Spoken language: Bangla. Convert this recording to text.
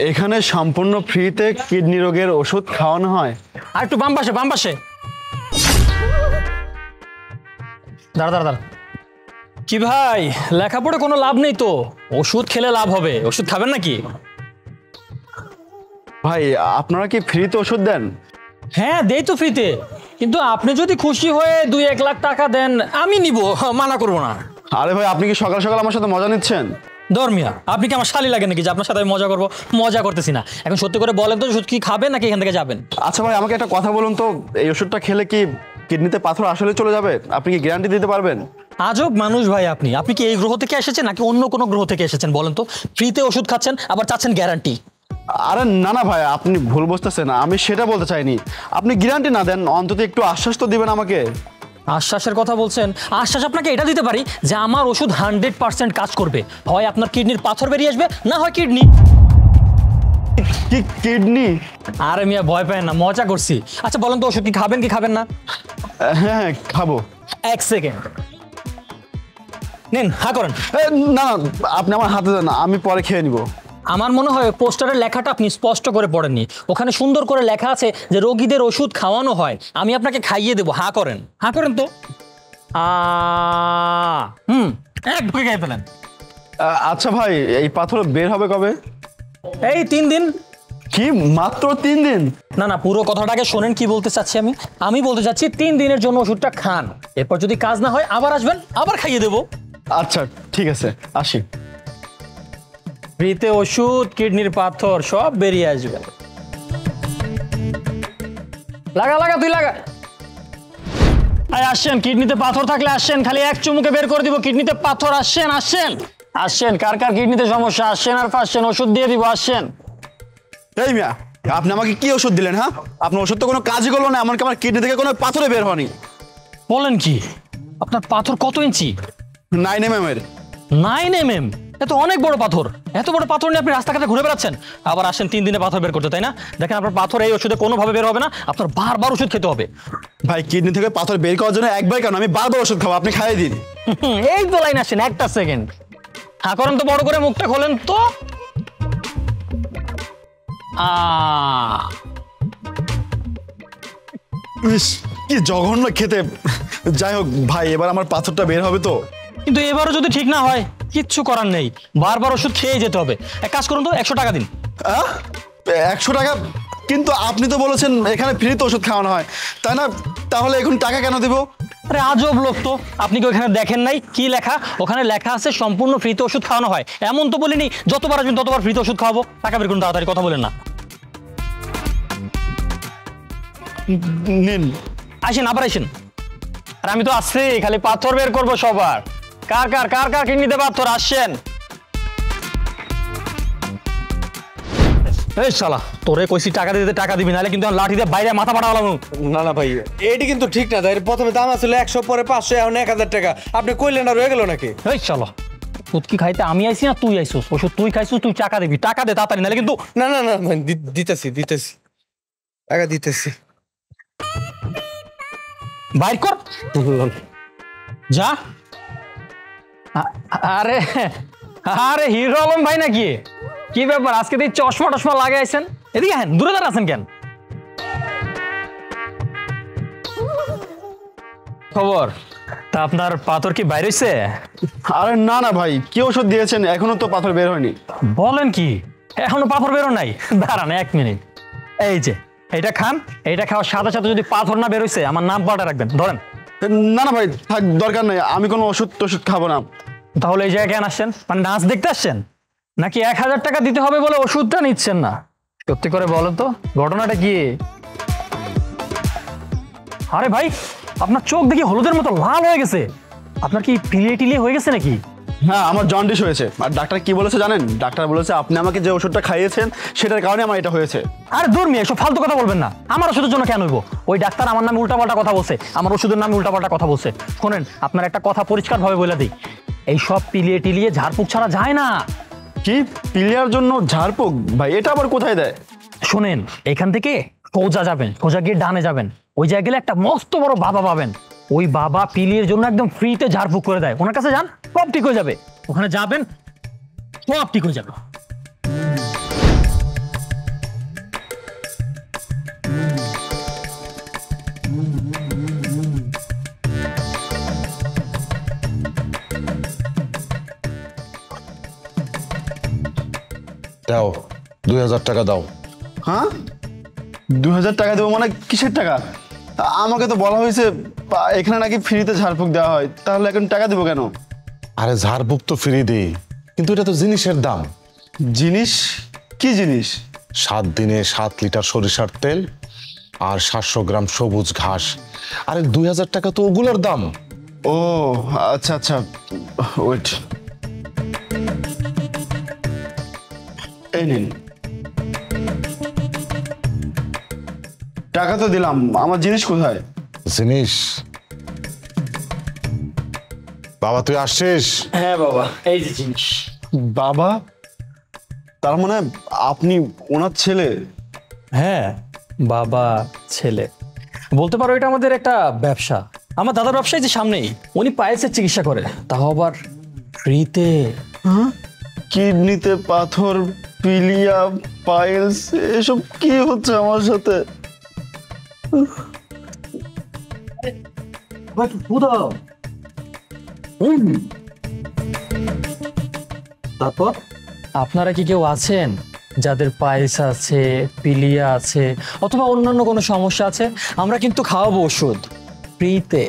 এখানে সম্পূর্ণ ফ্রিতে কিডনি রোগের ওষুধ খাওয়ানো হয়। আর একটু বাম পাশে দাঁড়া দাঁড়া দাঁড়া। কি ভাই, লেখাপড়ে কোনো লাভ নেই তো? ওষুধ খেলে লাভ হবে। ওষুধ খাবেন নাকি? ভাই আপনারা কি ফ্রিতে ওষুধ দেন? হ্যাঁ দেই তো ফ্রিতে, কিন্তু আপনি যদি খুশি হয়ে 2-1 লাখ টাকা দেন আমি নিব, মানা করব না। আরে ভাই আপনি কি সকাল সকাল আমার সাথে মজা নিচ্ছেন? ধর্মিয়া, আপনি কি আমার শালি লাগে নাকি যে আপনার সাথে আমি মজা করবো? মজা করতেছি না। এখন সত্যি করে বলেন তো, ওষুধ কি খাবেন নাকি এখান থেকে যাবেন? আচ্ছা ভাই আমাকে একটা কথা বলুন তো, এই ওষুধটা খেলে কি কিডনিতে পাথর আসলে চলে যাবে? আপনি কি গ্যারান্টি দিতে পারবেন? আজব মানুষ ভাই আপনি। আপনি কি এই গ্রহ থেকে এসেছেন নাকি অন্য কোনো গ্রহ থেকে এসেছেন বলেন তো? ফ্রিতে ওষুধ খাচ্ছেন আবার চাচ্ছেন গ্যারান্টি। আরে না না ভাই, আপনি ভুল বুঝতেছেন। আমি সেটা বলতে চাইনি। আপনি গ্যারান্টি না দেন, অন্তত একটু আশ্বাস তো দিবেন আমাকে। আশ্বাসের কথা বলছেন? আশ্বাস আপনাকে এটা দিতে পারি যে আমার ওষুধ 100% কাজ করবে। হয় আপনার কিডনির পাথর বেরিয়ে আসবে, না হয় কিডনি। কিডনি? আরে মিয়া ভয় পায় না, মজা করছি। আচ্ছা বলেন তো, ওষুধ কি খাবেন কি খাবেন না? হ্যাঁ খাবো। 1 সেকেন্ড নিন, হা করেন। না আপনি আমার হাতে দেন, আমি পরে খেয়ে নিব। আমার মনে হয় পোস্টারের লেখাটা আপনি স্পষ্ট করে পড়েননি। ওখানে সুন্দর করে লেখা আছে যে রোগীদের ওষুধ খাওয়ানো হয়, আমি আপনাকে খাইয়ে দেবো। হা করেন, হা করেন তো। এক ঢুকে খেয়ে ফেলেন। আচ্ছা ভাই, এই পাথর বের হবে কবে? এই 3 দিন। কি মাত্র 3 দিন? না না, পুরো কথাটাকে শোনেন কি বলতে চাচ্ছি আমি বলতে চাচ্ছি 3 দিনের জন্য ওষুধটা খান, এরপর যদি কাজ না হয় আবার আসবেন, আবার খাইয়ে দেবো। আচ্ছা ঠিক আছে, আসি। ফ্রিতে ওষুধ, কিডনির পাথর সব বেরিয়ে আসবে। লাগা তুই লাগা। আসছেন, কিডনিতে পাথর থাকলে আসছেন, খালি এক চুমুকে বের করে দিব কিডনিতে পাথর। আসছেন কার কিডনিতে সমস্যা, আসছেন আর ফাঁসছেন, ওষুধ দিয়ে দিব, আসছেন। এই মিয়া, আপনি আমাকে কি ওষুধ দিলেন? হ্যাঁ, আপনার ওষুধ তো কোনো কাজই করলো না, এমনকি আমার কিডনি থেকে কোনো পাথরে বের হয়নি। বলেন কি? আপনার পাথর কত ইঞ্চি? 9 mm এর। 9 mm? এত অনেক বড় পাথর। এত বড় পাথর নিয়ে আপনি রাস্তাঘাটে ঘুরে বেড়াচ্ছেন, আবার আসেন 3 দিনে পাথর বের করতে, তাই না? দেখেন আপনার পাথর এই ওষুধে কোনোভাবে বের হবে না, আপনার বারবার ওষুধ খেতে হবে। ভাই কিডনি থেকে পাথর বের করার জন্য একবার কেন, আমি বারবার ওষুধ খাবো, আপনি খাইয়ে দিন। এই তো লাইন আসেন, একটা সেকেন্ড হা করেন তো, বড় করে মুখটা খোলেন তো। কি জঘন্য খেতে। যাই হোক ভাই, এবার আমার পাথরটা বের হবে তো? কিন্তু এবারও যদি ঠিক না হয় কিচ্ছু করার নেই, বারবার ওষুধ খেয়ে যেতে হবে। এক কাজ করুন তো, 100 টাকা দিন। 100 টাকা? কিন্তু আপনি তো বলেছেন এখানে ফ্রিতে ওষুধ খাওয়ানো হয়, তাই না? তাহলে এখন টাকা কেন দেব? আরে আজব লোক তো, আপনি কি ওখানে দেখেন নাই কি লেখা? ওখানে লেখা আছে সম্পূর্ণ ফ্রিতে ওষুধ খাওয়ানো হয়। এমন তো বলিনি যতবার আসবেন ততবার ফ্রিতে ওষুধ খাওয়াবো। টাকা বের করুন তাড়াতাড়ি, কথা বলেন না। নিন। আসেন, আবার আসেন। আর আমি তো আসছি, খালি পাথর বের করবো সবার। কার কিডনিতে পাথর? আসছেন। এই শালা, তোরে কইছি টাকা দিতে, টাকা দিবি, নাহলে কিন্তু লাঠি দিয়ে বাইরে মাথা ফাটা হলাম। না ভাই, এটি কিন্তু ঠিক না। তাই প্রথমে দাম ছিল 100, পরে 500, এখন 1000 টাকা। আপনি কইলেন না, রয়ে গেল নাকি? এই শালা, ওষুধ কি খাইতে আমি আইছি না তুই আইছিস? ওষুধ তুই খাইছিস, তুই টাকা দিবি। টাকা দে তাড়াতাড়ি, নাহলে কিন্তু। না দিতেছি টাকা দিতেছি। বাইর কর যা। আরে হিরো আলম ভাই নাকি? কি ব্যাপার, আজকে তুই চশমা লাগাইছেন? এদিকে হ্যাঁ, দূরে দাঁড়া আছেন কেন? খবর তা, আপনার পাথর কি বাইর হইছে? আরে না না ভাই, কি ওষুধ দিয়েছেন? এখনো তো পাথর বের হয়নি। বলেন কি, এখনো পাথর বেরো নাই? দাঁড়ান 1 মিনিট। এই যে এইটা খান, এইটা খাওয়ার সাথে সাথে যদি পাথর না বের হইছে আমার নাম পাল্টা রাখবেন। ধরেন। না না ভাই থাক, দরকার নেই, আমি কোনো ওষুধ খাবো না। তাহলে এই জায়গায় কেন আসছেন? মানে নাচ দেখতে আসছেন নাকি? 1000 টাকা দিতে হবে বলে ওষুধটা নিচ্ছেন না? সত্যি করে বলেন তো, ঘটনাটা কি? আরে ভাই, আপনার চোখ দেখি হলুদের মতো লাল হয়ে গেছে। আপনার কি টিলিয়ে হয়ে গেছে নাকি? হ্যাঁ, আমার জন্ডিস হয়েছে। আর ডাক্তার কি বলেছে জানেন? ডাক্তার বলেছে আপনি আমাকে যে ওষুধটা খাইয়েছেন সেটার কারণে আমার এটা হয়েছে। আরে দূর মিয়া, এসব ফালতু কথা বলবেন না। আমার ওষুধের জন্য কেন হইব? ওই ডাক্তার আমার নামে উল্টাপাল্টা কথা বলছে, আমার ওষুধের নামে উল্টাপাল্টা কথা বলছে। শোনেন, আপনার একটা কথা পরিষ্কার ভাবে বলে দিই, এইসব টিলিয়ে ঝাড়ফুঁক ছাড়া যায় না। কি পিলিয়ার জন্য ঝাড়ফুঁক? ভাই এটা আবার কোথায় দেয়? শোনেন, এখান থেকে সোজা যাবেন, সোজা গিয়ে ডানে যাবেন, ওই জায়গায় গেলে একটা মস্ত বড় বাবা পাবেন। ওই বাবা পিলিয়ের জন্য একদম ফ্রিতে ঝাড়ফুঁক করে দেয়। ওনার কাছে যান, সব ঠিক হয়ে যাবে। ওখানে যাবেন, সব ঠিক হয়ে যাবে। দাও 2000 টাকা দাও। হ্যাঁ 2000 টাকা দেবো মানে কিসের টাকা? আমাকে তো বলা হয়েছে এখানে নাকি ফ্রিতে ঝাড়ফুঁক দেওয়া হয়, তাহলে এখন টাকা দেবো কেন? আরে ঝাড়ফুঁক তো ফ্রি দেই, কিন্তু এটা তো জিনিসের দাম। জিনিস? কি জিনিস? 7 দিনে 7 লিটার সরিষার তেল আর 700 গ্রাম সবুজ ঘাস। আরে 2000 টাকা তো ওগুলোর দাম। ও আচ্ছা আচ্ছা, ওয়েট, এই নিন টাকা তো দিলাম, আমার জিনিস কোথায়? জিনিস? বাবা তুই আসছিস? হ্যাঁ বাবা, এই যে জিনিস। বাবা, তার মানে আপনি ওনার ছেলে? হ্যাঁ বাবা ছেলে বলতে পারো, এটা আমাদের একটা ব্যবসা। আমার দাদার ব্যবসায় যে সামনেই, উনি পাইলসের চিকিৎসা করে, তাও আবার ফ্রিতে। কিডনিতে পাথর, পিলিয়া, পাইলস, এসব কি হচ্ছে আমার সাথে? তারপর আপনারা কি কেউ আছেন যাদের পাইলস আছে, পিলিয়া আছে, অথবা অন্যান্য কোনো সমস্যা আছে? আমরা কিন্তু খাওয়াবো ওষুধ ফ্রিতে।